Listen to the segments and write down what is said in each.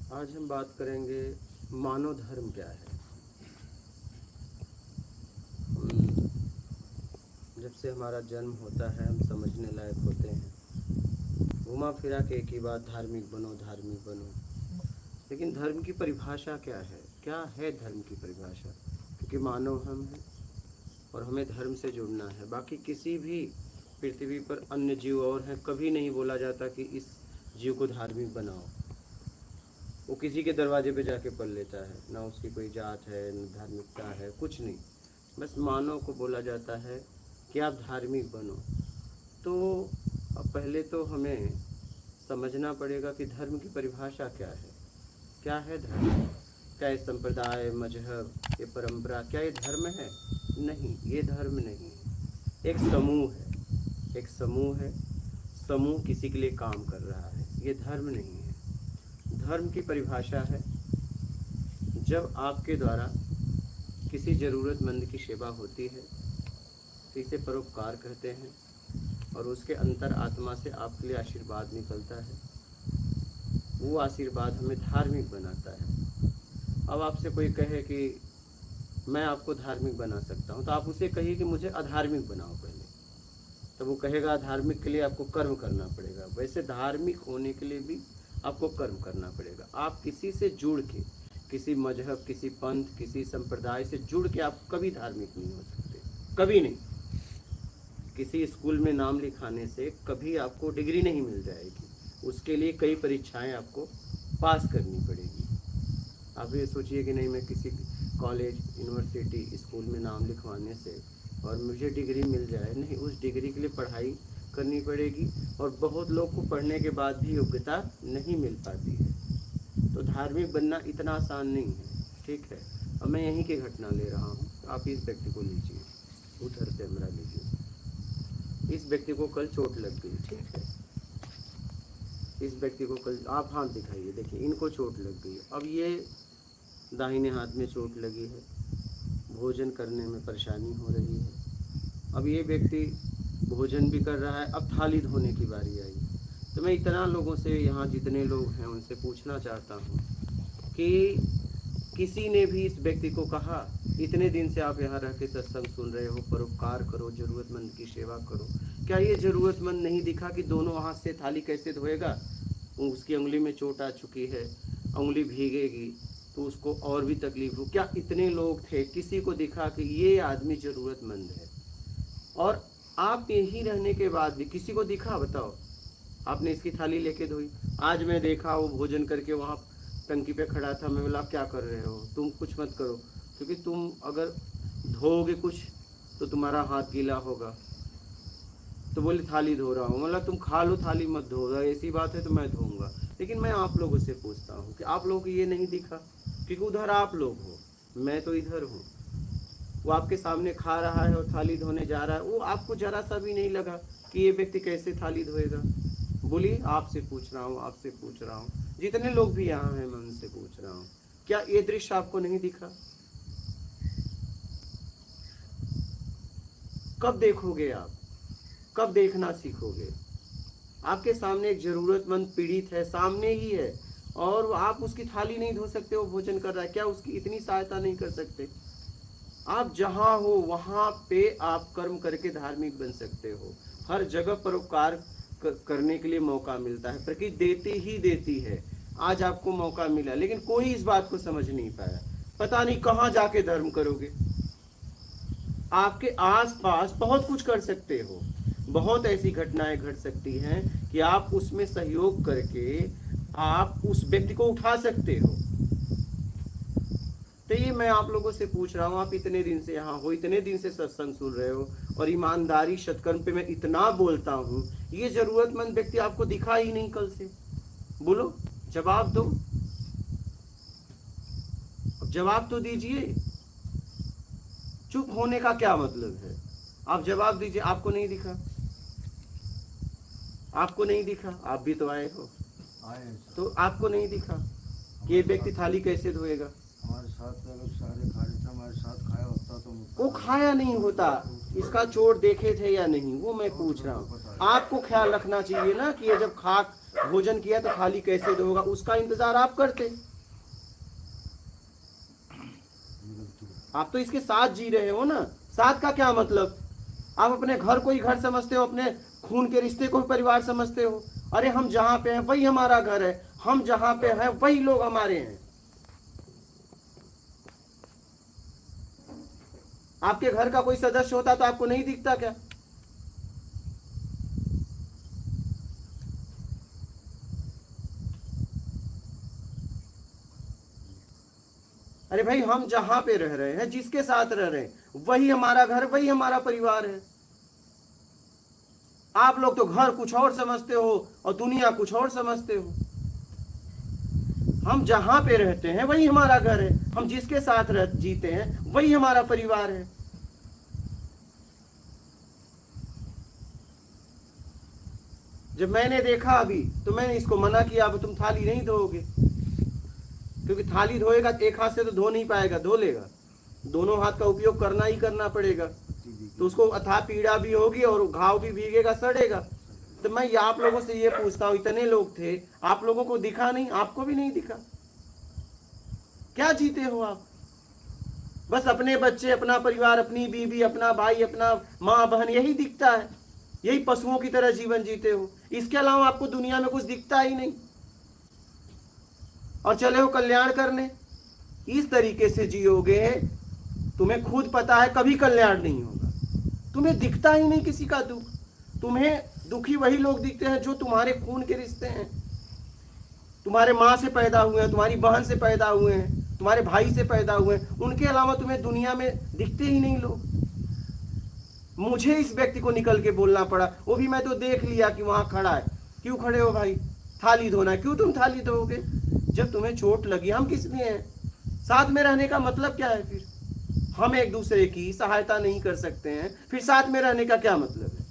आज हम बात करेंगे मानव धर्म क्या है। जब से हमारा जन्म होता है हम समझने लायक होते हैं, घुमा फिरा के एक ही बात, धार्मिक बनो धार्मिक बनो। लेकिन धर्म की परिभाषा क्या है? क्या है धर्म की परिभाषा? क्योंकि मानव हम हैं और हमें धर्म से जुड़ना है। बाकी किसी भी पृथ्वी पर अन्य जीव और हैं, कभी नहीं बोला जाता कि इस जीव को धार्मिक बनाओ। वो किसी के दरवाजे पे जाके पल लेता है, ना उसकी कोई जात है न धार्मिकता है, कुछ नहीं। बस मानव को बोला जाता है कि आप धार्मिक बनो। तो अब पहले तो हमें समझना पड़ेगा कि धर्म की परिभाषा क्या है। क्या है धर्म? क्या ये संप्रदाय, मजहब, ये परंपरा, क्या ये धर्म है? नहीं, ये धर्म नहीं है। एक समूह है, एक समूह है। समूह किसी के लिए काम कर रहा है, ये धर्म नहीं है। धर्म की परिभाषा है जब आपके द्वारा किसी ज़रूरतमंद की सेवा होती है तो इसे परोपकार कहते हैं, और उसके अंतर आत्मा से आपके लिए आशीर्वाद निकलता है। वो आशीर्वाद हमें धार्मिक बनाता है। अब आपसे कोई कहे कि मैं आपको धार्मिक बना सकता हूँ, तो आप उसे कहिए कि मुझे अधार्मिक बनाओ पहले। तो वो कहेगा धार्मिक के लिए आपको कर्म करना पड़ेगा। वैसे धार्मिक होने के लिए भी आपको कर्म करना पड़ेगा। आप किसी से जुड़ के, किसी मजहब, किसी पंथ, किसी संप्रदाय से जुड़ के आप कभी धार्मिक नहीं हो सकते, कभी नहीं। किसी स्कूल में नाम लिखाने से कभी आपको डिग्री नहीं मिल जाएगी, उसके लिए कई परीक्षाएं आपको पास करनी पड़ेगी। आप ये सोचिए कि नहीं, मैं किसी कॉलेज, यूनिवर्सिटी, स्कूल में नाम लिखवाने से और मुझे डिग्री मिल जाए, नहीं। उस डिग्री के लिए पढ़ाई करनी पड़ेगी, और बहुत लोग को पढ़ने के बाद भी योग्यता नहीं मिल पाती है। तो धार्मिक बनना इतना आसान नहीं है, ठीक है। अब मैं यहीं की घटना ले रहा हूँ, आप इस व्यक्ति को लीजिए, उधर कैमरा लीजिए। इस व्यक्ति को कल चोट लग गई, ठीक है। इस व्यक्ति को कल, आप हाथ दिखाइए, देखिए इनको चोट लग गई। अब ये दाहिने हाथ में चोट लगी है, भोजन करने में परेशानी हो रही है। अब ये व्यक्ति भोजन भी कर रहा है, अब थाली धोने की बारी आई। तो मैं इतना लोगों से, यहाँ जितने लोग हैं उनसे पूछना चाहता हूँ कि किसी ने भी इस व्यक्ति को कहा, इतने दिन से आप यहाँ रह के सत्संग सुन रहे हो, परोपकार करो, ज़रूरतमंद की सेवा करो, क्या ये ज़रूरतमंद नहीं दिखा कि दोनों हाथ से थाली कैसे धोएगा? उसकी उंगली में चोट आ चुकी है, उंगली भीगेगी तो उसको और भी तकलीफ हो। क्या इतने लोग थे, किसी को दिखा कि ये आदमी ज़रूरतमंद है? और आप यहीं रहने के बाद भी किसी को दिखा? बताओ, आपने इसकी थाली लेके धोई। आज मैं देखा वो भोजन करके वहाँ टंकी पे खड़ा था, मैं बोला क्या कर रहे हो? तुम कुछ मत करो, क्योंकि तुम अगर धोओगे कुछ तो तुम्हारा हाथ गीला होगा। तो बोले थाली धो रहा हूँ। मतलब तुम खा लो, थाली मत धो। ऐसी बात है तो मैं धोऊंगा। लेकिन मैं आप लोगों से पूछता हूँ कि आप लोगों को ये नहीं दिखा? क्योंकि उधर आप लोग हो, मैं तो इधर हूँ। वो आपके सामने खा रहा है और थाली धोने जा रहा है, वो आपको जरा सा भी नहीं लगा कि ये व्यक्ति कैसे थाली धोएगा? बोलिए, आपसे पूछ रहा हूँ, आपसे पूछ रहा हूँ, जितने लोग भी यहाँ हैं मैं उनसे पूछ रहा हूँ, क्या ये दृश्य आपको नहीं दिखा? कब देखोगे आप? कब देखना सीखोगे? आपके सामने एक जरूरतमंद पीड़ित है, सामने ही है, और आप उसकी थाली नहीं धो सकते? वो भोजन कर रहा है, क्या उसकी इतनी सहायता नहीं कर सकते? आप जहाँ हो वहाँ पे आप कर्म करके धार्मिक बन सकते हो। हर जगह परोपकार करने के लिए मौका मिलता है, प्रकृति देती ही देती है। आज आपको मौका मिला, लेकिन कोई इस बात को समझ नहीं पाया। पता नहीं कहाँ जाके धर्म करोगे। आपके आसपास बहुत कुछ कर सकते हो, बहुत ऐसी घटनाएं घट सकती हैं कि आप उसमें सहयोग करके आप उस व्यक्ति को उठा सकते हो। तो ये मैं आप लोगों से पूछ रहा हूँ, आप इतने दिन से यहाँ हो, इतने दिन से सत्संग सुन रहे हो, और ईमानदारी सत्कर्म पे मैं इतना बोलता हूँ, ये जरूरतमंद व्यक्ति आपको दिखा ही नहीं कल से? बोलो, जवाब दो, अब जवाब तो दीजिए। चुप होने का क्या मतलब है? आप जवाब दीजिए। आपको नहीं दिखा? आपको नहीं दिखा? आप भी तो आए हो, तो आपको नहीं दिखा कि ये व्यक्ति थाली कैसे धोएगा? हमारे साथ अगर सारे खा रहे थे, हमारे साथ खाया होता तो वो खाया नहीं होता। इसका चोट देखे थे या नहीं, वो मैं पूछ रहा हूँ। आपको ख्याल रखना चाहिए ना कि ये जब खा भोजन किया तो थाली कैसे धोगा, उसका इंतजार आप करते। आप तो इसके साथ जी रहे हो ना। साथ का क्या मतलब? आप अपने घर को ही घर समझते हो, अपने खून के रिश्ते को ही परिवार समझते हो। अरे हम जहां पे हैं वही हमारा घर है, हम जहां पे हैं वही लोग हमारे हैं। आपके घर का कोई सदस्य होता तो आपको नहीं दिखता क्या? अरे भाई हम जहां पे रह रहे हैं, जिसके साथ रह रहे हैं वही हमारा घर, वही हमारा परिवार है। आप लोग तो घर कुछ और समझते हो और दुनिया कुछ और समझते हो। हम जहां पे रहते हैं वही हमारा घर है, हम जिसके साथ जीते हैं वही हमारा परिवार है। जब मैंने देखा अभी तो मैंने इसको मना किया, अब तुम थाली नहीं धोओगे, क्योंकि थाली धोएगा एक हाथ से तो धो नहीं पाएगा, धो लेगा, दोनों हाथ का उपयोग करना ही करना पड़ेगा, तो उसको अथाह पीड़ा भी होगी और घाव भी भीगेगा, सड़ेगा। तो मैं आप लोगों से ये पूछता हूँ, इतने लोग थे, आप लोगों को दिखा नहीं? आपको भी नहीं दिखा? क्या जीते हो आप? बस अपने बच्चे, अपना परिवार, अपनी बीवी, अपना भाई, अपना माँ बहन, यही दिखता है। यही पशुओं की तरह जीवन जीते हो, इसके अलावा आपको दुनिया में कुछ दिखता ही नहीं। और चले हो कल्याण करने। इस तरीके से जियोगे, तुम्हें खुद पता है कभी कल्याण नहीं होगा। तुम्हें दिखता ही नहीं किसी का दुख। तुम्हें दुखी वही लोग दिखते हैं जो तुम्हारे खून के रिश्ते हैं, तुम्हारे माँ से पैदा हुए हैं, तुम्हारी बहन से पैदा हुए हैं, तुम्हारे भाई से पैदा हुए हैं। उनके अलावा तुम्हें दुनिया में दिखते ही नहीं लोग। मुझे इस व्यक्ति को निकल के बोलना पड़ा, वो भी मैं तो देख लिया कि वहां खड़ा है। क्यों खड़े हो भाई? थाली धोना। क्यों तुम थाली धोगे? जब तुम्हें चोट लगी, हम किस लिए हैं? साथ में रहने का मतलब क्या है? फिर हम एक दूसरे की सहायता नहीं कर सकते हैं, फिर साथ में रहने का क्या मतलब है?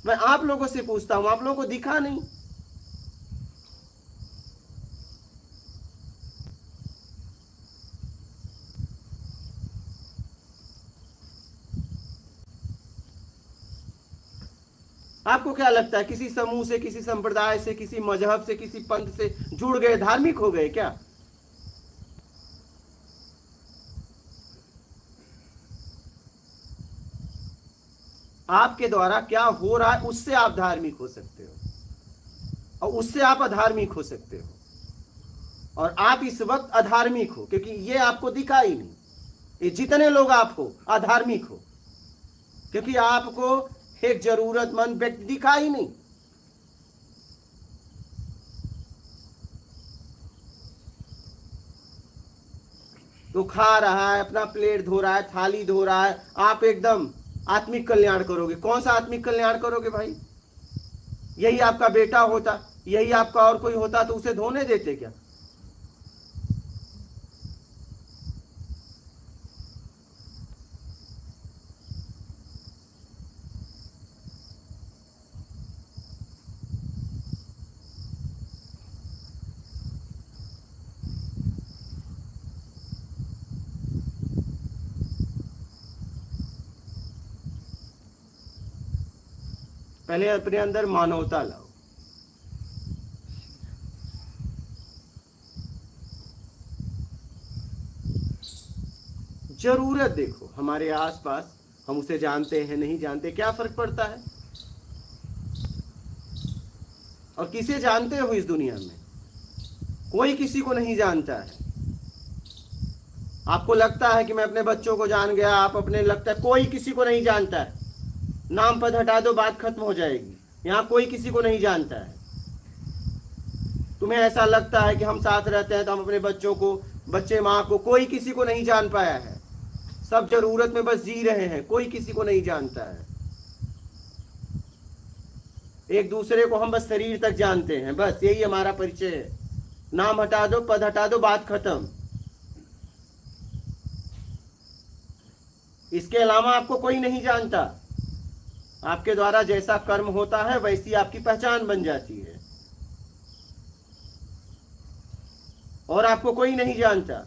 मैं आप लोगों से पूछता हूं, आप लोगों को दिखा नहीं? आपको क्या लगता है, किसी समूह से, किसी संप्रदाय से, किसी मजहब से, किसी पंथ से जुड़ गए, धार्मिक हो गए क्या? आपके द्वारा क्या हो रहा है उससे आप धार्मिक हो सकते हो, और उससे आप अधार्मिक हो सकते हो। और आप इस वक्त अधार्मिक हो क्योंकि ये आपको दिखा ही नहीं। ये जितने लोग आप हो अधार्मिक हो क्योंकि आपको एक जरूरतमंद व्यक्ति दिखा ही नहीं। तो खा रहा है, अपना प्लेट धो रहा है, थाली धो रहा है, आप एकदम आत्मिक कल्याण करोगे। कौन सा आत्मिक कल्याण करोगे भाई? यही आपका बेटा होता, यही आपका और कोई होता तो उसे धोने देते क्या? पहले अपने अंदर मानवता लाओ। जरूरत देखो हमारे आसपास, हम उसे जानते हैं नहीं जानते, क्या फर्क पड़ता है? और किसे जानते हो इस दुनिया में? कोई किसी को नहीं जानता है। आपको लगता है कि मैं अपने बच्चों को जान गया, आप अपने लगता है, कोई किसी को नहीं जानता है। नाम पद हटा दो, बात खत्म हो जाएगी। यहां कोई किसी को नहीं जानता है। तुम्हें ऐसा लगता है कि हम साथ रहते हैं तो हम अपने बच्चों को, बच्चे माँ को, कोई किसी को नहीं जान पाया है। सब जरूरत में बस जी रहे हैं, कोई किसी को नहीं जानता है। एक दूसरे को हम बस शरीर तक जानते हैं, बस यही हमारा परिचय है। नाम हटा दो, पद हटा दो, बात खत्म। इसके अलावा आपको कोई नहीं जानता। आपके द्वारा जैसा कर्म होता है वैसी आपकी पहचान बन जाती है, और आपको कोई नहीं जानता।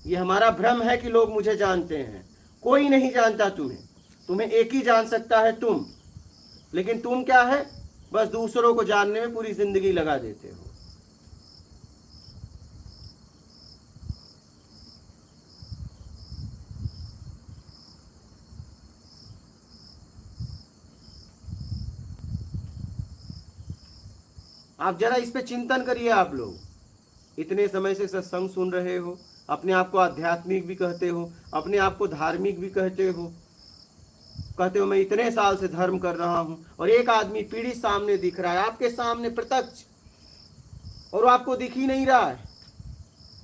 यह हमारा भ्रम है कि लोग मुझे जानते हैं। कोई नहीं जानता तुम्हें। तुम्हें एक ही जान सकता है, तुम। लेकिन तुम क्या है, बस दूसरों को जानने में पूरी जिंदगी लगा देते हो। आप जरा इस पे चिंतन करिए। आप लोग इतने समय से सत्संग सुन रहे हो, अपने आप को आध्यात्मिक भी कहते हो, अपने आप को धार्मिक भी कहते हो मैं इतने साल से धर्म कर रहा हूं, और एक आदमी पीढ़ी सामने दिख रहा है, आपके सामने प्रत्यक्ष, और वो आपको दिख ही नहीं रहा है।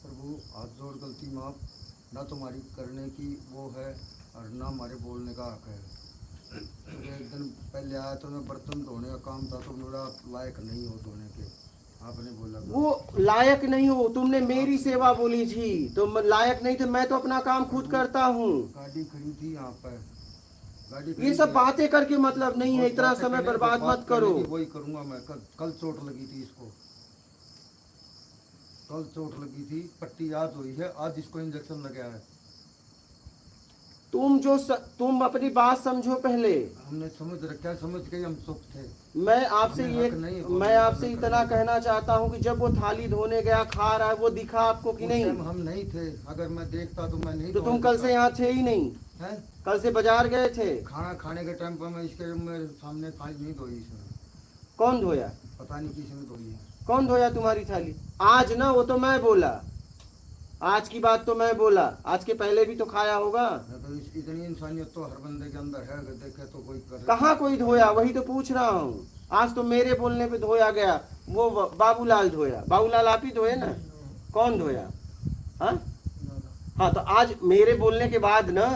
प्रभु हाथ जोड़ गलती माफ, ना तुम्हारी करने की वो है और ना हमारे बोलने का हक है। मुझे एक दिन पहले आया तो मैं बर्तन धोने का काम था, तो बोला आप लायक नहीं हो धोने के, आपने बोला वो लायक नहीं हो, तुमने मेरी सेवा बोली थी, तो लायक नहीं थे, मैं तो अपना काम खुद करता हूँ। गाड़ी खड़ी थी यहाँ पर, ये सब बातें करके मतलब नहीं है, इतना समय बर्बाद मत करो। वही करूंगा मैं। कल चोट लगी थी इसको, कल चोट लगी थी, पट्टी याद हुई है, आज इसको इंजेक्शन लगा है। तुम अपनी बात समझो पहले। हमने समझ रखा, समझ के हम चुप थे। मैं आपसे इतना कहना चाहता हूँ कि जब वो थाली धोने गया, खा रहा है, वो दिखा आपको कि नहीं? हम नहीं थे, अगर मैं देखता तो मैं नहीं। तो तुम कल से यहाँ थे ही नहीं है? कल से बाजार गए थे। खाना खाने के टाइम पर मैं इसके मेरे सामने थाली नहीं धोई इसने। कौन धोया? पता नहीं किसने धोई है। कौन धोया तुम्हारी थाली? आज ना, वो तो मैं बोला, आज की बात तो मैं बोला, आज के पहले भी तो खाया होगा। तो इतनी इंसानियत तो हर बंदे के अंदर है, अगर देखे तो कोई करे। कहाँ कोई धोया? वही तो पूछ रहा हूँ। आज तो मेरे बोलने पे धोया गया, वो बाबूलाल धोया। बाबूलाल आप ही धोए ना? कौन धोया? हाँ, तो आज मेरे बोलने के बाद ना,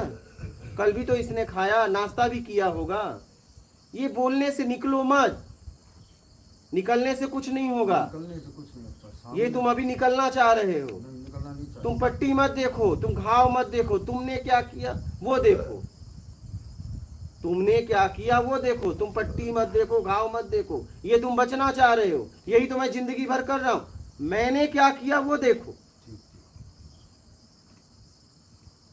कल भी तो इसने खाया, नाश्ता भी किया होगा। ये बोलने से निकलो मत, निकलने से कुछ नहीं होगा। निकलने से कुछ नहीं होता। ये तुम अभी निकलना चाह रहे हो। निकलना नहीं चाहिए। तुम पट्टी मत देखो, तुम घाव मत देखो, तुमने क्या किया वो देखो। तुमने क्या किया वो देखो, तुम पट्टी मत देखो, घाव मत देखो। ये तुम बचना चाह रहे हो, यही तो मैं जिंदगी भर कर रहा हूं। मैंने क्या किया वो देखो।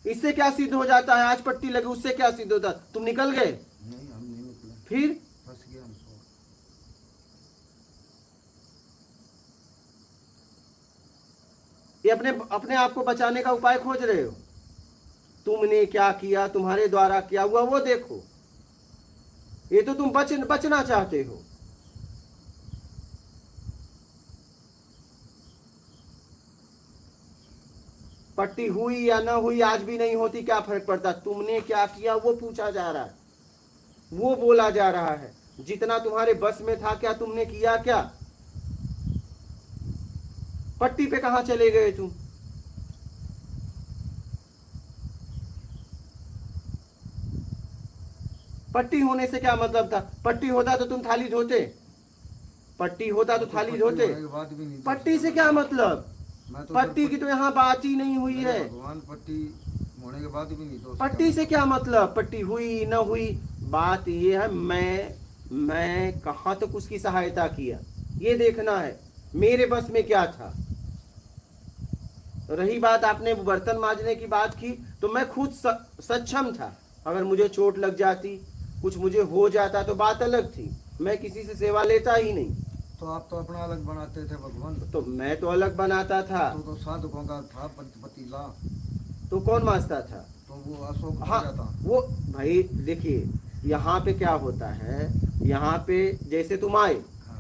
इससे क्या सिद्ध हो जाता है? आज पट्टी लगी, उससे क्या सिद्ध होता? तुम निकल गए? नहीं, हम नहीं निकले। फिर फंस गए हम। ये अपने आप को बचाने का उपाय खोज रहे हो। तुमने क्या किया, तुम्हारे द्वारा क्या हुआ वो देखो। ये तो तुम बचना चाहते हो। पट्टी हुई या ना हुई, आज भी नहीं होती, क्या फर्क पड़ता? तुमने क्या किया वो पूछा जा रहा है, वो बोला जा रहा है। जितना तुम्हारे बस में था, क्या तुमने किया? क्या पट्टी पे कहां चले गए तुम? पट्टी होने से क्या मतलब था? पट्टी होता तो तुम थाली धोते, पट्टी होता तो थाली धोते। पट्टी से क्या मतलब? पट्टी की तो यहाँ बात ही नहीं हुई है। भगवान पट्टी होने के बाद भी नहीं तो पट्टी से क्या मतलब? पट्टी हुई न हुई, बात ये है मैं कहाँ तक उसकी सहायता किया, ये देखना है मेरे बस में क्या था। रही बात, आपने बर्तन मांजने की बात की, तो मैं खुद सक्षम था। अगर मुझे चोट लग जाती, कुछ मुझे हो जाता तो बात अलग थी, मैं किसी से सेवा लेता ही नहीं। तो आप तो अपना अलग बनाते थे भगवान। तो मैं तो अलग बनाता था। तो साधुओं का था पतीला। तो कौन मांजता था? तो वो अशोक हाँ, था। वो भाई देखिए, यहाँ पे क्या होता है, यहाँ पे जैसे तुम आए,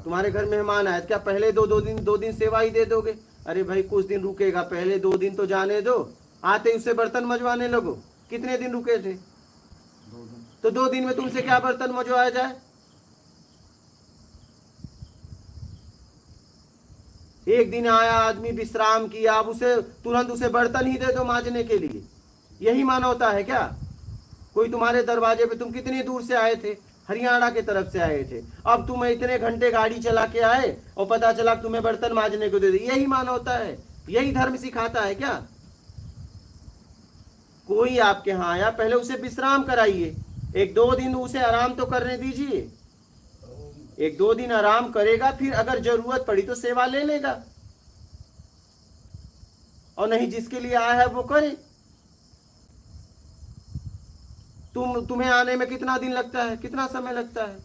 तुम्हारे घर मेहमान आए, क्या पहले दो दिन सेवा ही दे दोगे? अरे भाई कुछ दिन रुकेगा, पहले 2 दिन तो जाने दो, आते उससे बर्तन मजवाने लगो। कितने दिन रुके थे? 2 दिन। तो 2 दिन में तुमसे क्या बर्तन मजवाया जाए? एक दिन आया आदमी, विश्राम किया, अब उसे तुरंत उसे बर्तन ही दे दो मांजने के लिए। यही मानवता है क्या? कोई तुम्हारे दरवाजे पे, तुम कितनी दूर से आए थे? हरियाणा की तरफ से आए थे, अब तुम इतने घंटे गाड़ी चला के आए और पता चला तुम्हें बर्तन मांजने को दे दी। यही मानवता है? यही धर्म सिखाता है क्या? कोई आपके यहाँ आया, पहले उसे विश्राम कराइए, 1-2 दिन उसे आराम तो करने दीजिए। 1-2 दिन आराम करेगा, फिर अगर जरूरत पड़ी तो सेवा ले लेगा, और नहीं जिसके लिए आया है वो करे। तुम्हें आने में कितना दिन लगता है, कितना समय लगता है?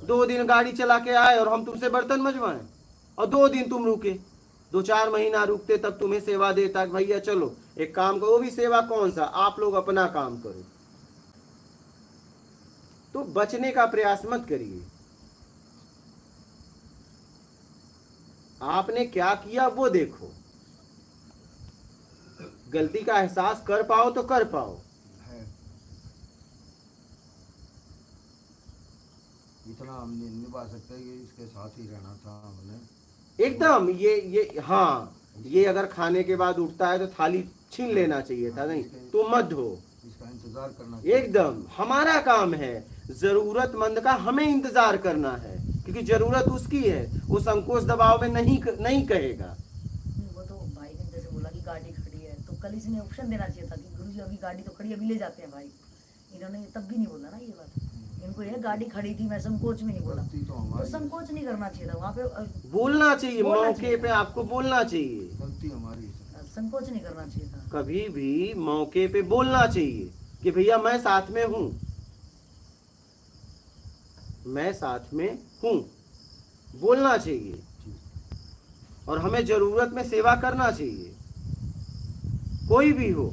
2 दिन गाड़ी चला के आए और हम तुमसे बर्तन मजवाएं, और 2 दिन तुम रुके, 2-4 महीना रुकते तब तुम्हें सेवा देता कि भैया चलो एक काम करो। वो भी सेवा कौन सा, आप लोग अपना काम करो। तो बचने का प्रयास मत करिए। आपने क्या किया वो देखो, गलती का एहसास कर पाओ तो कर पाओ। है इतना हम निभा सकते हैं कि इसके साथ ही रहना था हमने एकदम ये हाँ, ये अगर खाने के बाद उठता है तो थाली छीन लेना चाहिए था, नहीं तो मत धो, इसका इंतजार करना एकदम हमारा काम है। जरूरतमंद का हमें इंतजार करना है, क्योंकि जरूरत उसकी है, वो संकोच दबाव में नहीं कहेगा। वो तो भाई ने जैसे बोला कि गाड़ी खड़ी है, तो कल इसने ऑप्शन देना चाहिए था कि गुरुजी अभी गाड़ी तो खड़ी है, अभी ले जाते हैं भाई। इन्होंने तब भी नहीं बोला ना ये बात, इनको ये गाड़ी खड़ी थी, मैं संकोच में नहीं बोला, गलती तो तो हमारी संकोच नहीं करना चाहिए था वहाँ पे, बोलना चाहिए, बोलना मौके चाहिए पे आपको बोलना चाहिए, गलती हमारी है। संकोच नहीं करना चाहिए था। कभी भी मौके पे बोलना चाहिए कि भैया मैं साथ में हूं, मैं साथ में हूं, बोलना चाहिए। और हमें जरूरत में सेवा करना चाहिए, कोई भी हो।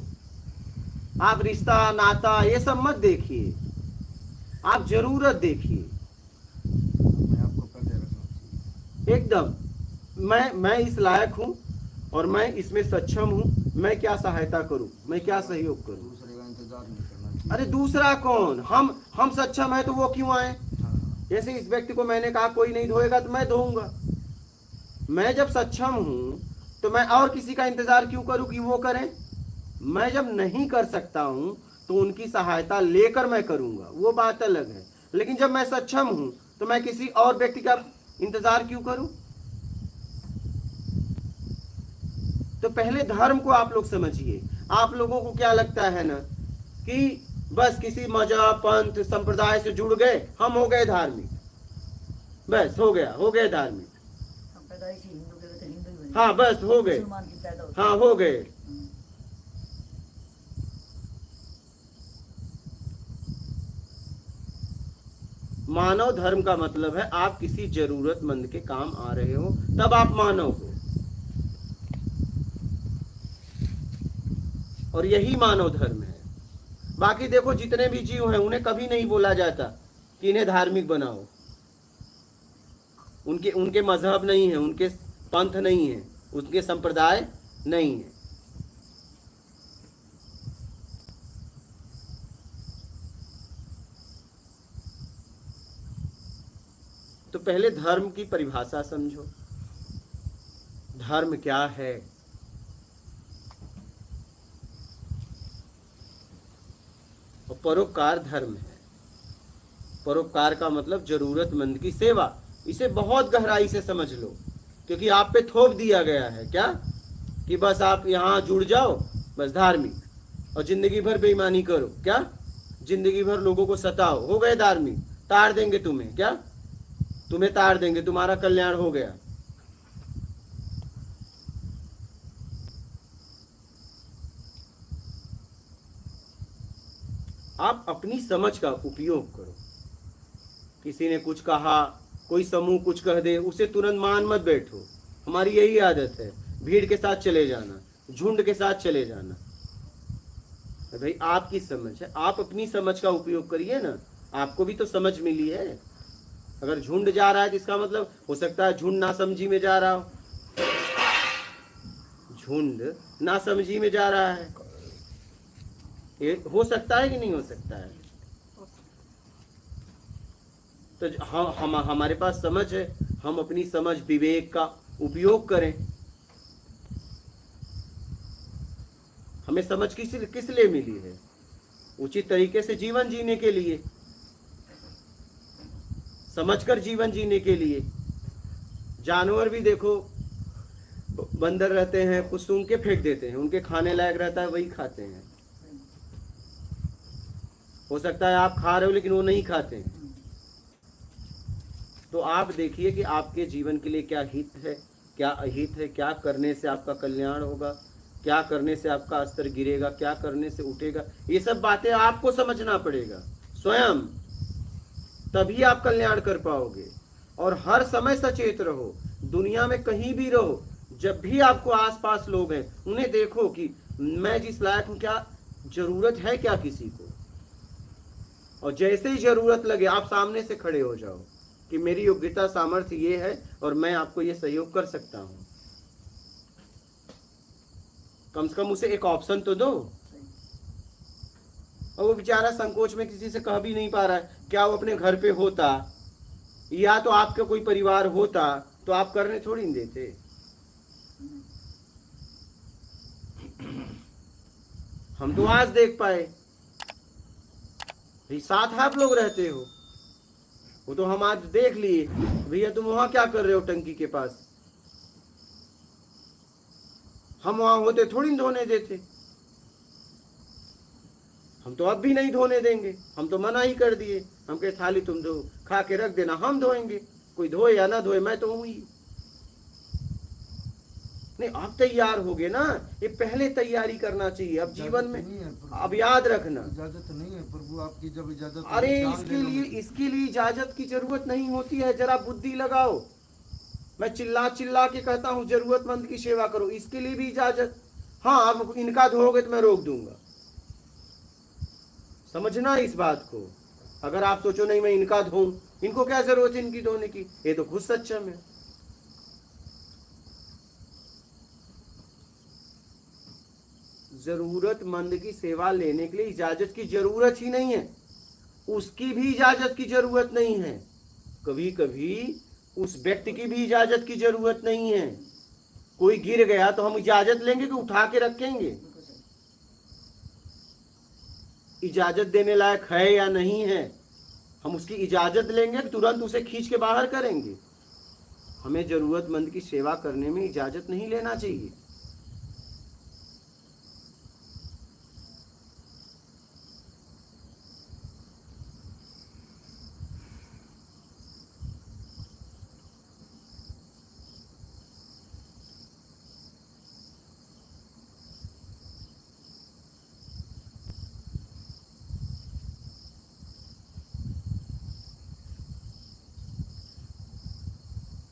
आप रिश्ता नाता ये सब मत देखिए, आप जरूरत देखिए मैं आपको पहले रखना चाहिए। एकदम। मैं इस लायक हूं और मैं इसमें सक्षम हूं, मैं क्या सहायता करूं, मैं क्या सहयोग करूं। दूसरे का इंतजार नहीं करना चाहिए। अरे दूसरा कौन, हम सक्षम है तो वो क्यों आए। हाँ, जैसे इस व्यक्ति को मैंने कहा कोई नहीं धोएगा तो मैं धोऊंगा। मैं जब सक्षम हूं तो मैं और किसी का इंतजार क्यों करूं कि वो करें। मैं जब नहीं कर सकता हूं तो उनकी सहायता लेकर मैं करूंगा, वो बात अलग है। लेकिन जब मैं सक्षम हूं तो मैं किसी और व्यक्ति का इंतजार क्यों करूं। तो पहले धर्म को आप लोग समझिए। आप लोगों को क्या लगता है ना कि बस किसी मजहब पंथ संप्रदाय से जुड़ गए, हम हो गए धार्मिक, बस हो गए धार्मिक, हम पैदाइशी हिंदू के तो हिंदू ही बने, हाँ बस हो गए, मुसलमान की पैदा होती हाँ हो गए। मानव धर्म का मतलब है आप किसी जरूरतमंद के काम आ रहे हो तब आप मानव हो, और यही मानव धर्म है। बाकी देखो जितने भी जीव हैं उन्हें कभी नहीं बोला जाता कि इन्हें धार्मिक बनाओ। उनके मजहब नहीं है, उनके पंथ नहीं है, उनके संप्रदाय नहीं है। तो पहले धर्म की परिभाषा समझो, धर्म क्या है। और परोपकार धर्म है। परोपकार का मतलब जरूरतमंद की सेवा। इसे बहुत गहराई से समझ लो, क्योंकि आप पे थोप दिया गया है क्या कि बस आप यहाँ जुड़ जाओ, बस धार्मिक, और जिंदगी भर बेईमानी करो, क्या जिंदगी भर लोगों को सताओ, हो गए धार्मिक, तार देंगे तुम्हें, क्या तुम्हें तार देंगे, तुम्हारा कल्याण हो गया। आप अपनी समझ का उपयोग करो। किसी ने कुछ कहा, कोई समूह कुछ कह दे, उसे तुरंत मान मत बैठो। हमारी यही आदत है, भीड़ के साथ चले जाना, झुंड के साथ चले जाना। भाई आपकी समझ है, आप अपनी समझ का उपयोग करिए ना, आपको भी तो समझ मिली है। अगर झुंड जा रहा है तो इसका मतलब हो सकता है झुंड नासमझी में जा रहा हो, झुंड नासमझी में जा रहा है, ये हो सकता है कि नहीं हो सकता है। तो हम हमारे पास समझ है, हम अपनी समझ विवेक का उपयोग करें। हमें समझ किस लिए मिली है, उचित तरीके से जीवन जीने के लिए, समझकर जीवन जीने के लिए। जानवर भी देखो, बंदर रहते हैं, कुछ सूंघ के फेंक देते हैं, उनके खाने लायक रहता है वही खाते हैं। हो सकता है आप खा रहे हो लेकिन वो नहीं खाते हैं। तो आप देखिए कि आपके जीवन के लिए क्या हित है, क्या अहित है, क्या करने से आपका कल्याण होगा, क्या करने से आपका स्तर गिरेगा, क्या करने से उठेगा। ये सब बातें आपको समझना पड़ेगा स्वयं। तभी आप कल्याण कर पाओगे। और हर समय सचेत रहो, दुनिया में कहीं भी रहो, जब भी आपको आसपास लोग हैं उन्हें देखो कि मैं जिस लायक हूं, क्या जरूरत है क्या किसी को। और जैसे ही जरूरत लगे आप सामने से खड़े हो जाओ कि मेरी योग्यता सामर्थ्य ये है और मैं आपको ये सहयोग कर सकता हूं। कम से कम उसे एक ऑप्शन तो दो। और वो बेचारा संकोच में किसी से कह भी नहीं पा रहा है। क्या वो अपने घर पे होता या तो आपका कोई परिवार होता तो आप करने थोड़ी नहीं देते। हम तो आज देख पाए, साथ आप लोग रहते हो, वो तो हम आज देख लिए। भैया तुम वहां क्या कर रहे हो टंकी के पास, हम वहां होते थोड़ी धोने देते। हम तो अब भी नहीं धोने देंगे, हम तो मना ही कर दिए। हम कहे थाली तुम धो, खा के रख देना, हम धोएंगे, कोई धोए या ना धोए मैं तो हूं ही। नहीं, आप तैयार हो गए ना, ये पहले तैयारी करना चाहिए। अब जीवन में अब याद रखना, इजाजत नहीं है प्रभु आपकी, जब इजाजत अरे इसके लिए इजाजत की जरूरत नहीं होती है। जरा बुद्धि लगाओ। मैं चिल्ला चिल्ला के कहता हूँ जरूरतमंद की सेवा करो, इसके लिए भी इजाजत। हाँ, आप इनका धोगे तो मैं रोक दूंगा। समझना इस बात को। अगर आप सोचो नहीं मैं इनका धोऊं, इनको क्या जरूरत है इनकी धोने की, ये तो खुद सक्षम है। जरूरतमंद की सेवा लेने के लिए इजाजत की जरूरत ही नहीं है, उसकी भी इजाजत की जरूरत नहीं है। कभी कभी उस व्यक्ति की भी इजाजत की जरूरत नहीं है। कोई गिर गया तो हम इजाजत लेंगे कि उठा के रखेंगे। इजाजत देने लायक है या नहीं है, हम उसकी इजाजत लेंगे कि तुरंत उसे खींच के बाहर करेंगे। हमें जरूरतमंद की सेवा करने में इजाजत नहीं लेना चाहिए।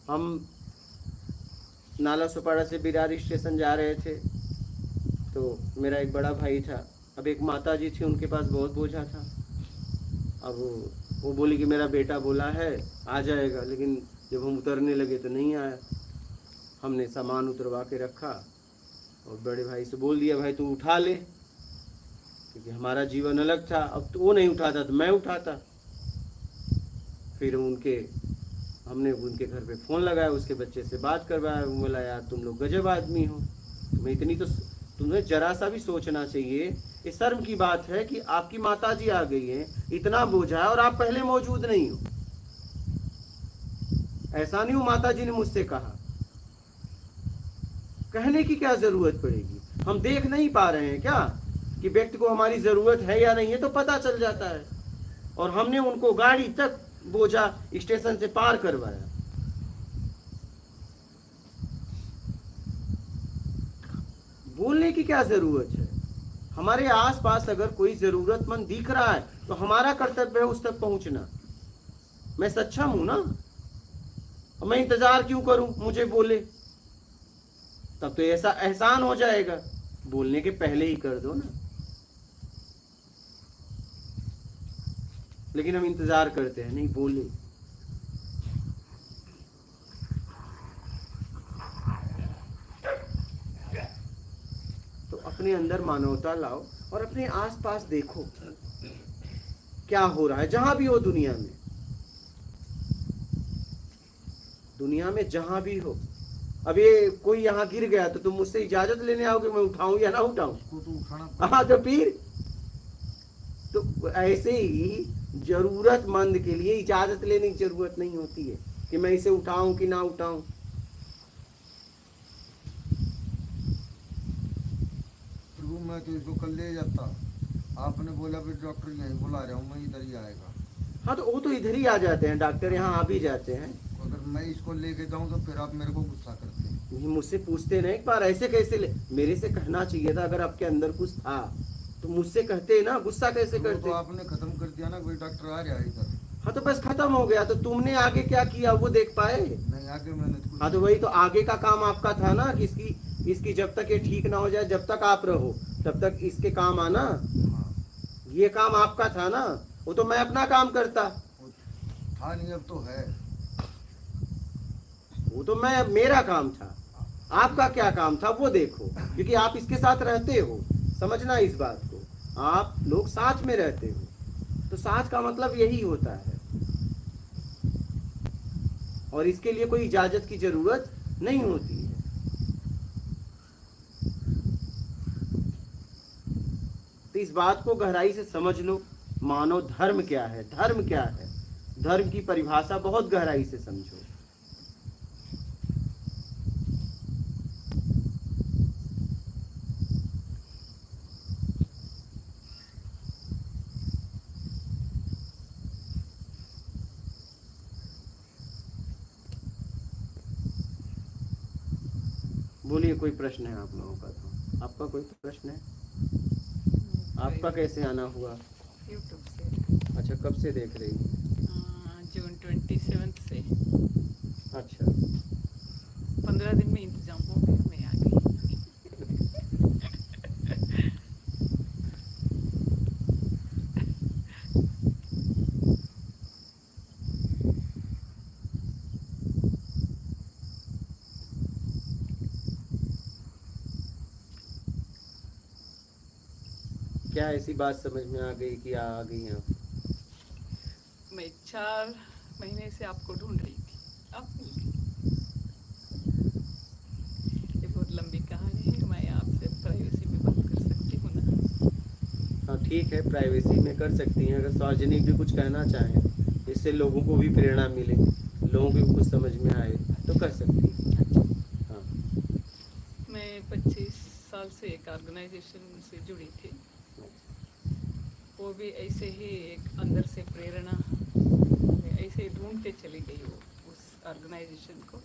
हम नाला सुपाड़ा से बिरारी स्टेशन जा रहे थे, तो मेरा एक बड़ा भाई था। अब एक माता जी थी, उनके पास बहुत बोझा था। अब वो बोली कि मेरा बेटा बोला है आ जाएगा, लेकिन जब हम उतरने लगे तो नहीं आया। हमने सामान उतरवा के रखा और बड़े भाई से बोल दिया भाई तू उठा ले, क्योंकि हमारा जीवन अलग था। अब तो वो नहीं उठाता तो मैं उठाता। फिर हमने उनके घर पे फ़ोन लगाया, उसके बच्चे से बात करवाया। वो बोला यार तुम लोग गजब आदमी हो, तुम्हें इतनी तो तुम्हें जरा सा भी सोचना चाहिए। ये शर्म की बात है कि आपकी माताजी आ गई है, इतना बोझा है और आप पहले मौजूद नहीं हो। ऐसा नहीं हो माताजी ने मुझसे कहा, कहने की क्या जरूरत पड़ेगी। हम देख नहीं पा रहे हैं क्या कि व्यक्ति को हमारी जरूरत है या नहीं है, तो पता चल जाता है। और हमने उनको गाड़ी तक बोझा स्टेशन से पार करवाया। बोलने की क्या जरूरत है। हमारे आसपास अगर कोई जरूरतमंद दिख रहा है तो हमारा कर्तव्य है उस तक पहुंचना। मैं सक्षम हूं ना, मैं इंतजार क्यों करूं मुझे बोले, तब तो ऐसा एहसान हो जाएगा। बोलने के पहले ही कर दो ना। लेकिन हम इंतजार करते हैं, नहीं बोले। तो अपने अंदर मानवता लाओ और अपने आसपास देखो क्या हो रहा है। जहां भी हो दुनिया में जहां भी हो। अब ये कोई यहाँ गिर गया तो तुम मुझसे इजाजत लेने आओगे मैं उठाऊं या ना उठाऊं? हाँ, तो फिर तो ऐसे ही जरूरतमंद के लिए इजाजत लेने की जरूरत नहीं होती है कि मैं इसे उठाऊं कि ना उठाऊं। प्रभु मैं तो इसको कल ले जाता, आपने बोला फिर डॉक्टर यहीं बुला रहा हूँ, मैं इधर ही आएगा। हाँ, तो वो तो इधर ही आ जाते हैं, डॉक्टर यहाँ आ भी जाते हैं। अगर मैं इसको लेके जाऊँ तो फिर आप मेरे को गुस्सा करते हैं। मुझसे पूछते नहीं एक बार ऐसे कैसे ले, मेरे से कहना चाहिए था। अगर आपके अंदर कुछ था तो मुझसे कहते ना, गुस्सा कैसे करते? तो आपने खत्म कर दिया ना, कोई डॉक्टर आ रहा है इधर। हाँ तो बस खत्म हो गया। तो तुमने आगे क्या किया वो देख पाए? नहीं आगे मैंने तो कुछ हाँ तो वही तो आगे का काम आपका था ना कि इसकी जब तक ये ठीक ना हो जाए, जब तक आप रहो तब तक इसके काम आना, हाँ ये काम आपका था ना। वो तो मैं अपना काम करता, वो था नहीं, अब तो है। वो तो मैं मेरा काम था। आपका क्या काम था वो देखो, क्योंकि आप इसके साथ रहते हो, समझना इस बात को। आप लोग साथ में रहते हो तो साथ का मतलब यही होता है, और इसके लिए कोई इजाजत की जरूरत नहीं होती है। तो इस बात को गहराई से समझ लो। मानव धर्म क्या है, धर्म क्या है, धर्म की परिभाषा बहुत गहराई से समझो। बोलिए, कोई प्रश्न है आप लोगों का? तो आपका कोई प्रश्न है? आपका कैसे आना हुआ? यूट्यूब से। अच्छा, कब से देख रही हैं? जून 27 से। अच्छा, 15 दिन में इंतजाम हो गया, मैं आ गई। क्या ऐसी बात समझ में आ गई कि आ गई आप? मैं 4 महीने से आपको ढूंढ रही थी, आप मिल गई। ये बहुत लंबी कहानी है, मैं आपसे प्राइवेसी में बात कर सकती हूँ ना? हाँ ठीक है, प्राइवेसी में कर सकती हैं। अगर सार्वजनिक भी कुछ कहना चाहें, इससे लोगों को भी प्रेरणा मिले, लोगों को भी कुछ समझ में आए, तो कर सकती हैं। हाँ, मैं 25 साल से एक ऑर्गेनाइजेशन से जुड़ी थी। वो भी ऐसे ही एक अंदर से प्रेरणा, ऐसे ही ढूंढते चली गई वो उस ऑर्गेनाइजेशन को।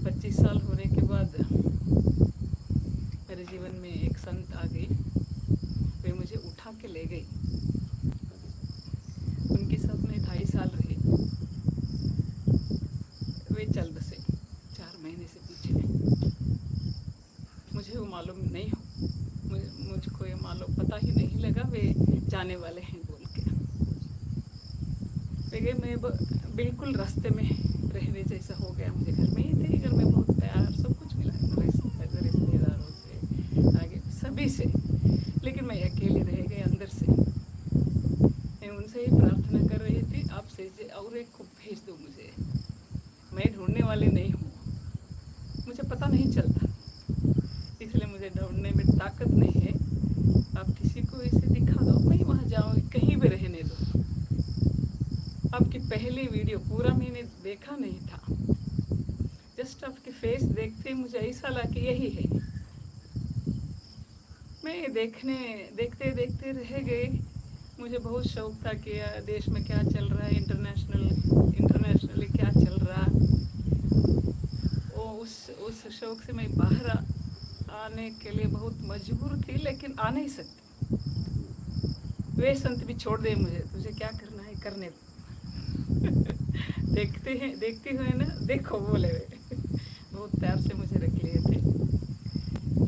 25 साल होने के बाद मेरे जीवन में एक संत आ गई, वे मुझे उठा के ले गई। उनके साथ मैं 2.5 साल रही। वे चल बसे 4 महीने से पीछे। मुझे वो मालूम नहीं हो, मुझको ये मालूम पता ही नहीं लगा वे जाने वाले हैं बोल के। वे गए, मैं बिल्कुल रास्ते में रहने जैसा हो गया। मुझे घर में ही थे, घर में बहुत प्यार सब कुछ मिला, रिश्तेदारों से, आगे सभी से, लेकिन मैं अकेली रह गई अंदर से। मैं उनसे ही प्रार्थना कर रही थी, आपसे और एक को भेज दो मुझे, मैं ढूंढने वाली नहीं हूँ, मुझे पता नहीं चलता, इसलिए मुझे ढूंढने में ताकत नहीं है। आप किसी को इसे दिखा दो, मैं वहाँ जाऊँ, कहीं भी रहने दो। आपकी पहली वीडियो पूरा मैंने देखा नहीं था, जस्ट आपकी फेस देखते मुझे ऐसा लगा कि यही है। मैं देखते देखते रह गई। मुझे बहुत शौक था कि देश में क्या चल रहा है, इंटरनेशनली क्या चल रहा। उस शौक से मैं बाहर आने के लिए बहुत मजबूर थी, लेकिन आ नहीं सकती। वे संत भी छोड़ दे मुझे, तुझे क्या करना है करने दो। देखती हुए ना, देखो बोले वे। बहुत प्यार से मुझे रख लिए थे,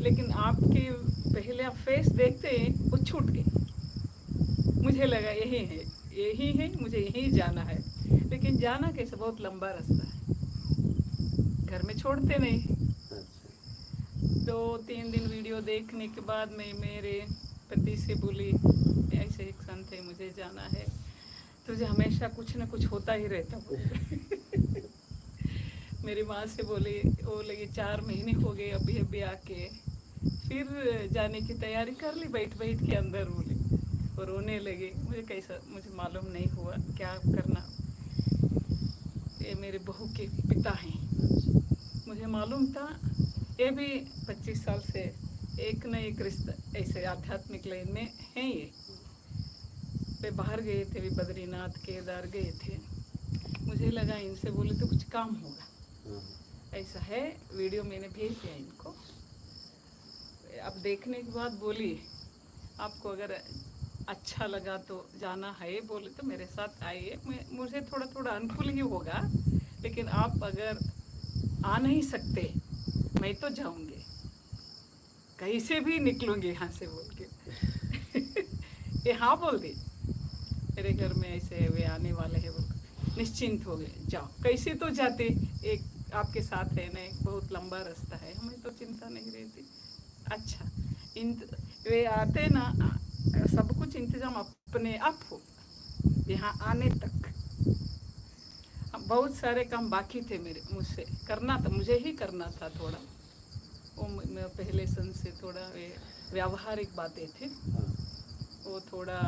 लेकिन आपकी पहले आप फेस देखते हैं वो छूट गई। मुझे लगा यही है, मुझे यही जाना है, लेकिन जाना कैसे, बहुत लंबा रास्ता है, घर में छोड़ते नहीं। 2-3 दिन वीडियो देखने के बाद मैं मेरे पति से बोली, ऐसे एक संत है, मुझे जाना है, तुझे हमेशा कुछ ना कुछ होता ही रहता। मेरी माँ से बोली, वो लगी 4 महीने हो गए अभी आके, फिर जाने की तैयारी कर ली बैठ के अंदर, बोली, और रोने लगे। मुझे मालूम नहीं हुआ क्या करना। ये मेरे बहू के पिता हैं, मुझे मालूम था ये भी 25 साल से एक न एक रिश्ता ऐसे आध्यात्मिक लाइन में हैं। ये वे बाहर गए थे, वे बद्रीनाथ केदार गए थे। मुझे लगा इनसे बोले तो कुछ काम होगा, ऐसा है। वीडियो मैंने भेज दिया इनको। अब देखने के बाद बोली, आपको अगर अच्छा लगा तो जाना है बोले तो मेरे साथ आइए। मुझे थोड़ा थोड़ा अनुकूल ही होगा, लेकिन आप अगर आ नहीं सकते मैं तो जाऊंगी, कहीं से भी निकलूंगी यहाँ से बोल के। ये हाँ बोल दी, मेरे घर में ऐसे वे आने वाले हैं बोल, निश्चिंत हो गए, जाओ। कैसे तो जाते, एक आपके साथ है ना, एक बहुत लंबा रास्ता है, हमें तो चिंता नहीं रहती। अच्छा, वे आते ना, सब कुछ इंतजाम अपने आप हो यहाँ आने तक। बहुत सारे काम बाकी थे मेरे, मुझसे करना था, मुझे ही करना था थोड़ा वो। मैं पहले सन से थोड़ा व्यावहारिक बातें थी, वो थोड़ा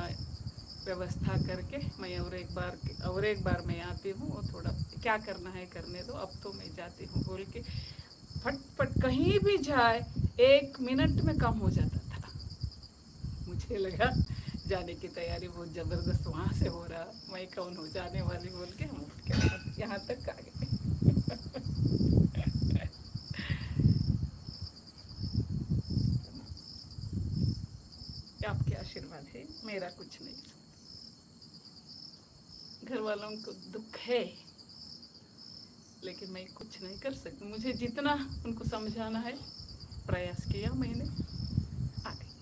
व्यवस्था करके मैं और एक बार मैं आती हूँ। वो थोड़ा क्या करना है करने दो, अब तो मैं जाती हूँ बोल के फटफट कहीं भी जाए 1 मिनट में काम हो जाता था। मुझे लगा जाने की तैयारी बहुत ज़बरदस्त वहाँ से हो रहा, मैं कौन हो जाने वाली बोल के हम उठ के यहाँ तक आ गए। आपके आशीर्वाद है, मेरा कुछ नहीं। घर वालों को दुख है, लेकिन मैं कुछ नहीं कर सकती। मुझे जितना उनको समझाना है प्रयास किया मैंने, आ गई।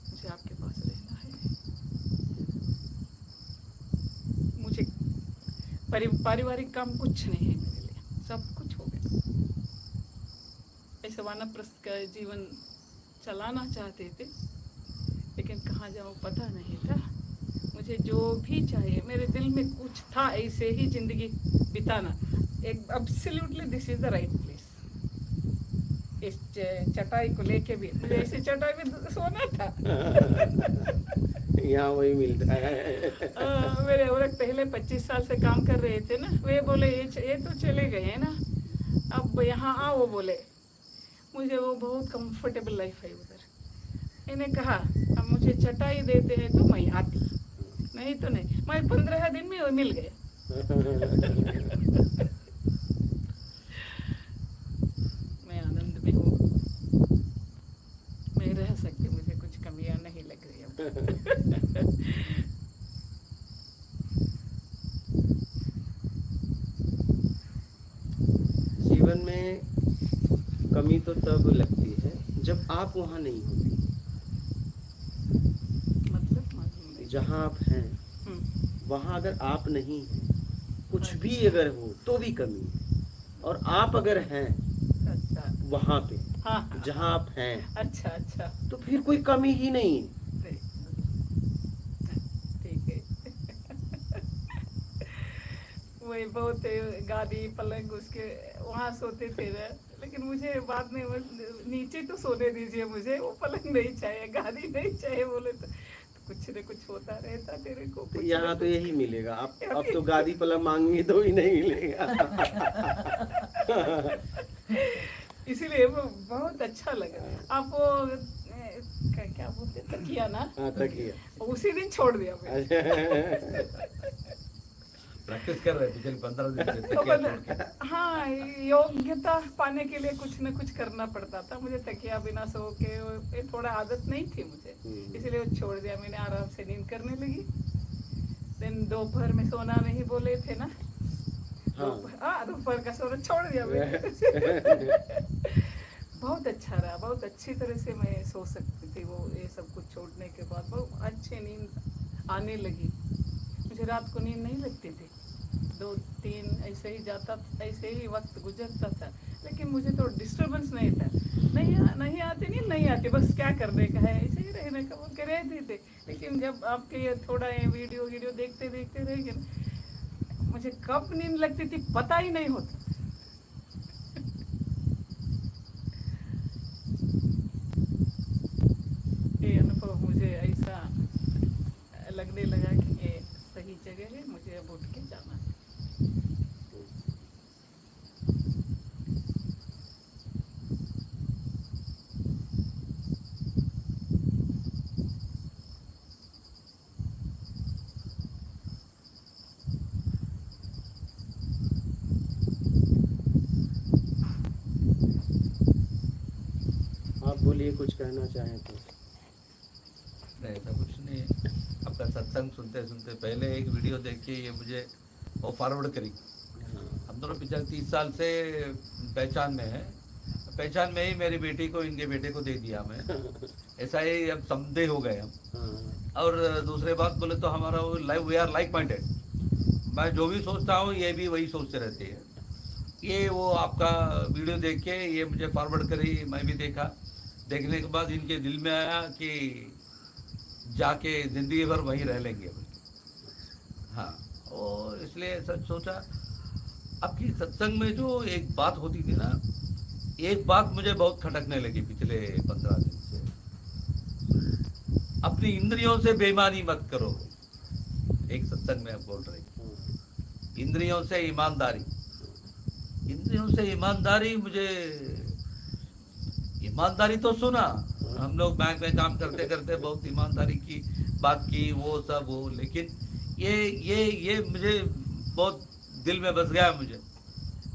मुझे आपके पास रहना है। मुझे पारिवारिक काम कुछ नहीं है मेरे लिए, सब कुछ हो गया। ऐसे वानप्रस्थ का जीवन चलाना चाहते थे, लेकिन कहाँ जाऊँ पता नहीं था। मुझे जो भी चाहिए, मेरे दिल में कुछ था ऐसे ही जिंदगी बिताना। एक absolutely this is the right place. इस चटाई को लेके भी मुझे ऐसे चटाई में सोना था। यहाँ वही मिलता है। मेरे औरत पहले 25 साल से काम कर रहे थे ना, वे बोले ये तो चले गए हैं ना, अब यहाँ आओ बोले। मुझे वो बहुत कंफर्टेबल लाइफ है उधर। इन्हें कहा अब मुझे चटाई देते हैं तो मैं आती, नहीं तो नहीं। मैं 15 दिन में वो मिल गए। मैं आनंद में हूँ, मैं रह सकती, मुझे कुछ कमियां नहीं लग रही अब। जीवन में कमी तो तब लगती है जब आप वहाँ नहीं होती। मतलब मालूम नहीं। जहाँ आप हैं वहाँ अगर आप नहीं हैं, कुछ भी अगर हो तो भी कमी है। और आप अगर हैं अच्छा, वहाँ पे, हाँ हाँ, जहाँ आप हैं, अच्छा अच्छा, तो फिर कोई कमी ही नहीं है। ठीक है। वही बहुत गादी पलंग उसके वहाँ सोते थे ना, लेकिन मुझे बाद में नीचे तो सोने दीजिए, मुझे वो पलंग नहीं चाहिए, गादी नहीं चाहिए बोले तो कुछ न कुछ होता रहता तेरे को। तो यहाँ तो यही मिलेगा। अब तो गादी पलंग मांगेंगे तो ही नहीं मिलेगा। इसीलिए वो बहुत अच्छा लगा। आप वो क्या बोलते तकिया ना, हाँ, तकिया। उसी दिन छोड़ दिया मैंने। प्रैक्टिस कर रहे थे चल 15 दिन से तो तकिया छोड़ के। हाँ, योग्यता पाने के लिए कुछ न कुछ करना पड़ता था। मुझे तकिया बिना सो के ये थोड़ा आदत नहीं थी मुझे, इसलिए वो छोड़ दिया मैंने। आराम से नींद करने लगी। दिन दोपहर में सोना नहीं बोले थे ना, दोपहर का सोना छोड़ दिया मैंने। बहुत अच्छा रहा, बहुत अच्छी तरह से मैं सो सकती थी वो ये सब कुछ छोड़ने के बाद। बहुत अच्छी नींद आने लगी। मुझे रात को नींद नहीं लगती थी, 2-3 ऐसे ही जाता, ऐसे ही वक्त गुजरता था, लेकिन मुझे तो डिस्टर्बेंस नहीं था। नहीं आती नींद, नहीं आती, बस क्या करने का है, ऐसे ही रहने का बोल के रहते थे। लेकिन जब आपके ये थोड़ा ये वीडियो देखते देखते रह गए, मुझे कब नींद लगती थी पता ही नहीं होता। ये अनुभव मुझे ऐसा लगने लगा कि ये सही जगह है, मुझे अब उठ के जाना है। आप बोलिए। बोलिए, कुछ कहना चाहें तो। नहीं, ऐसा कुछ नहीं है। आपका सत्संग सुनते सुनते पहले एक वीडियो देखी, ये मुझे वो फॉरवर्ड करी। हम दोनों पिछले 30 साल से पहचान में है। पहचान में ही मेरी बेटी को इनके बेटे को दे दिया मैं। ऐसा ही अब समझे हो गए हम। हाँ, और दूसरे बात बोले तो हमारा वो वी आर लाइक माइंडेड। मैं जो भी सोचता हूँ ये भी वही सोचते रहते हैं। ये वो आपका वीडियो देख के ये मुझे फॉरवर्ड करी, मैं भी देखा। देखने के बाद इनके दिल में आया कि जाके ज़िंदगी भर वहीं रह लेंगे। हाँ, और इसलिए सच सोचा। आपकी सत्संग में जो एक बात होती थी ना, एक बात मुझे बहुत खटकने लगी पिछले 15 दिन से। अपनी इंद्रियों से बेईमानी मत करो। एक सत्संग में आप बोल रहे हैं, इंद्रियों से ईमानदारी। इंद्रियों से ईमानदारी, मुझे ईमानदारी तो सुना, हम लोग बैंक में काम करते करते बहुत ईमानदारी की बात की, वो सब वो, लेकिन ये मुझे बहुत दिल में बस गया। मुझे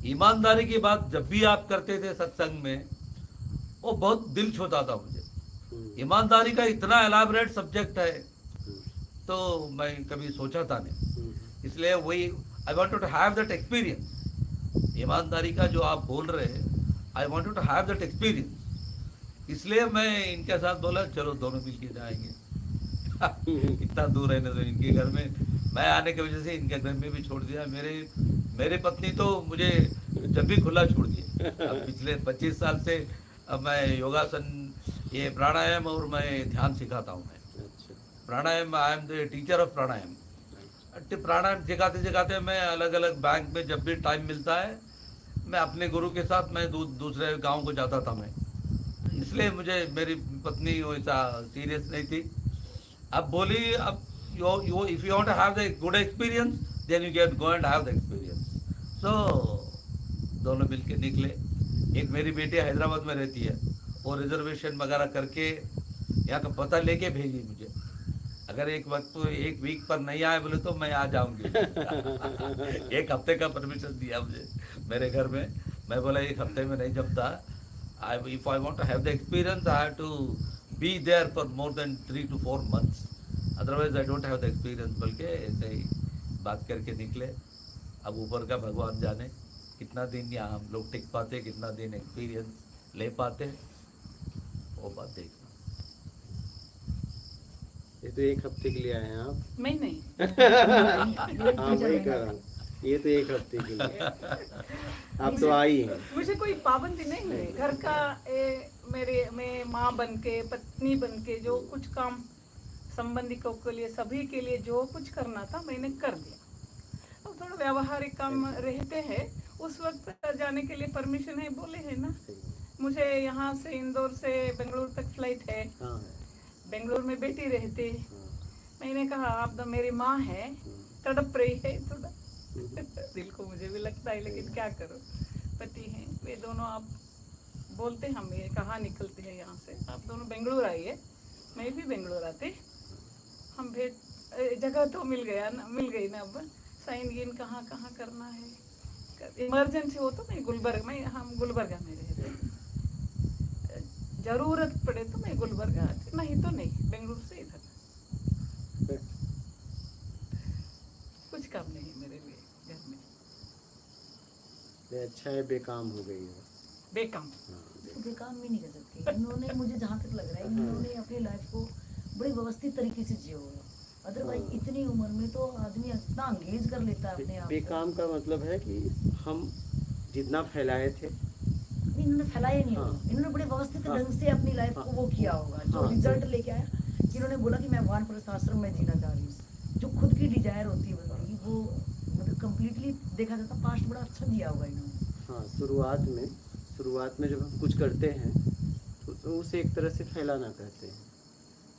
ईमानदारी की बात जब भी आप करते थे सत्संग में, वो बहुत दिल छूता था मुझे। ईमानदारी का इतना एलाबरेट सब्जेक्ट है तो मैं कभी सोचा था नहीं। इसलिए वही I wanted to have that experience. ईमानदारी का जो आप बोल रहे हैं, I wanted to have that experience. इसलिए मैं इनके साथ बोला चलो दोनों मिल के जाएंगे। इतना दूर रहने दो इनके घर में। मैं आने की वजह से इनके घर में भी छोड़ दिया। मेरे पत्नी तो मुझे जब भी खुला छोड़ दिए। अब पिछले 25 साल से अब मैं योगासन, ये प्राणायाम और मैं ध्यान सिखाता हूँ। मैं अच्छा, pranayama, I am the teacher of pranayama. Pranayama सिखाते सिखाते मैं अलग अलग बैंक में जब भी टाइम मिलता है, मैं अपने गुरु के साथ मैं दूसरे गांव को जाता था मैं। इसलिए मुझे मेरी पत्नी वैसा सीरियस नहीं थी। अब बोली, अब you if you want to have the good experience, then you get go and have the experience. So दोनों मिल के निकले। एक मेरी बेटी हैदराबाद में रहती है, वो रिजर्वेशन वगैरह करके यहाँ का पता लेके भेजी मुझे। अगर एक वक्त तो एक वीक पर नहीं आए बोले तो मैं आ जाऊंगी। एक हफ्ते का परमिशन दिया मुझे मेरे घर में। मैं बोला एक हफ्ते में नहीं जमता। If I want to have the experience, I have to be there for more than 3 to 4 months. Otherwise, I don't have the experience. बल्कि ऐसे ही बात करके निकले। अब ऊपर का भगवान जाने कितना दिन यहाँ हम लोग टिक पाते, कितना दिन एक्सपीरियंस ले पाते, वो बात देखना। ये तो एक हफ्ते के लिए आए हैं आप। मैं नहीं। हाँ, वही कह रहा हूँ, ये तो एक हफ्ते के लिए आप तो आई हैं। मुझे कोई पाबंदी नहीं है घर का। मैं माँ बन के, पत्नी बन के जो कुछ काम संबंधियों के लिए, सभी के लिए जो कुछ करना था मैंने कर दिया। अब थोड़ा व्यावहारिक काम रहते हैं, उस वक्त जाने के लिए परमिशन है, बोले है ना। मुझे यहाँ से इंदौर से बेंगलुरु तक फ्लाइट है। हाँ, बेंगलुरु में बेटी रहती। मैंने कहा आप तो मेरी माँ है, तड़प रही है थोड़ा। दिल को मुझे भी लगता है, लेकिन क्या करो, पति हैं वे दोनों। आप बोलते हम ये कहाँ निकलते हैं यहाँ से, आप दोनों बेंगलुरु आइए, मैं भी बेंगलुरु आती। हम भेज जगह तो मिल गई ना। अब साइन गिन कहाँ कहाँ करना है, इमरजेंसी हो तो मैं गुलबर्ग में, हम गुलबर्गा में रहते। जरूरत पड़े तो मैं गुलबर्गा आती, नहीं तो नहीं, बेंगलुरु से इधर। कुछ काम नहीं मेरे लिए घर में। ये अच्छा है, बेकाम हो गई हो। बेकाम। बेकाम भी नहीं कर सकते। इन्होंने, मुझे जहाँ तक लग रहा है, इन्होंने अपनी लाइफ को बड़ी व्यवस्थित तरीके से जिया होगा। अदरवाइज इतनी उम्र में तो आदमी इतना अंगेज कर लेता है अपने आप को। बेकाम का मतलब है कि हम जितना फैलाए थे, इन्होंने फैलाया नहीं हाँ। होगा। इन्होंने बड़े व्यवस्थित हाँ। ढंग से अपनी लाइफ को वो किया होगा, जो हाँ। रिजल्ट लेके आया कि इन्होंने बोला कि मैं वानप्रस्थ आश्रम में जीना चाह रही हूँ। जो खुद की डिजायर होती है बंदे की, वो मतलब कम्प्लीटली देखा जाता, पास्ट बड़ा अच्छा दिया होगा इन्होंने। हाँ, शुरुआत में जब हम कुछ करते हैं तो उसे एक तरह से फैलाना कहते हैं।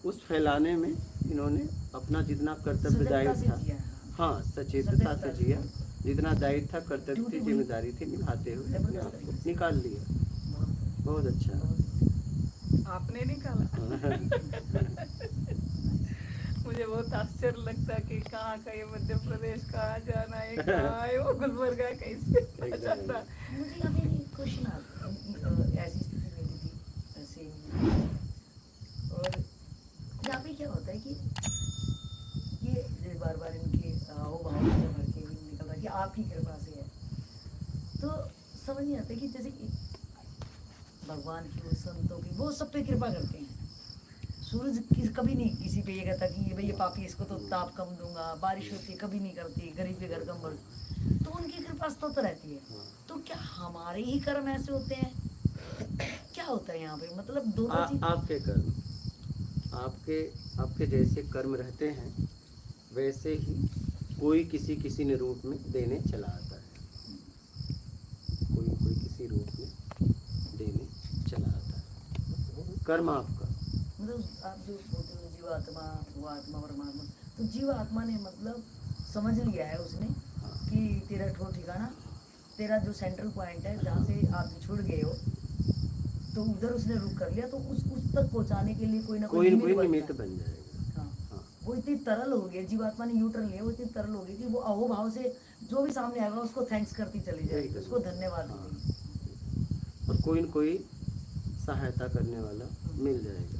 उस फैलाने में इन्होंने अपना जितना कर्तव्य दायित्व सजगता था, से जिया है। हाँ, सचेतता से जिया। जितना दायित्व था, कर्तव्य थी, ड्यूटी जिम्मेदारी थी, निभाते हुए अपने आप को निकाल लिया। बहुत- बहुत अच्छा। बहुत- आपने निकाला। मुझे बहुत आश्चर्य लगता कि कहाँ का ये मध्य प्रदेश, कहाँ जाना है, कहाँ है वो गुलबर्गा, कैसे जाना। मुझे यहाँ पे क्वेश्चन आता है, ऐसी स्थिति मेरी थी, ऐसे है कि ये बार बार इनके हो भाव भर के भी निकल रहा है कि आपकी कृपा से है, तो समझ नहीं आता कि जैसे कि भगवान की वो संतों की वो सब पे कृपा करते हैं। सूरज कभी नहीं किसी पे ये कहता कि ये भाई ये पापी इसको तो ताप कम दूंगा, बारिश होती है कभी नहीं करती, गरीब के घर कम भर, तो उनकी कृपा सतत रहती है। तो क्या हमारे ही कर्म ऐसे होते हैं? क्या होता है यहाँ पे, मतलब दोनों चीज। आपके कर्म, आपके जैसे कर्म रहते हैं वैसे ही कोई किसी ने रूप में देने चला आता है, कोई किसी रूप में देने चला आता है। कर्म आपका, मतलब आप जो बोलते हो जीवात्मा, वो आत्मा परमात्मा, तो जीवात्मा ने मतलब समझ लिया है उसने कि तेरा ठिकाना, तेरा जो सेंट्रल पॉइंट है जहाँ से आप छुड़ गए हो, तो उधर उसने रुक कर लिया, तो उस तक पहुँचाने के लिए कोई ना कोई निमित्त बन जाएगा। हाँ, वो इतनी तरल हो गई जीवात्मा ने यूटर्न लिया, वो इतनी तरल हो गई कि वो अहोभाव से जो भी सामने आएगा उसको थैंक्स करती चली जाएगी, उसको धन्यवाद देगी, और कोई न कोई सहायता करने वाला मिल जाएगा।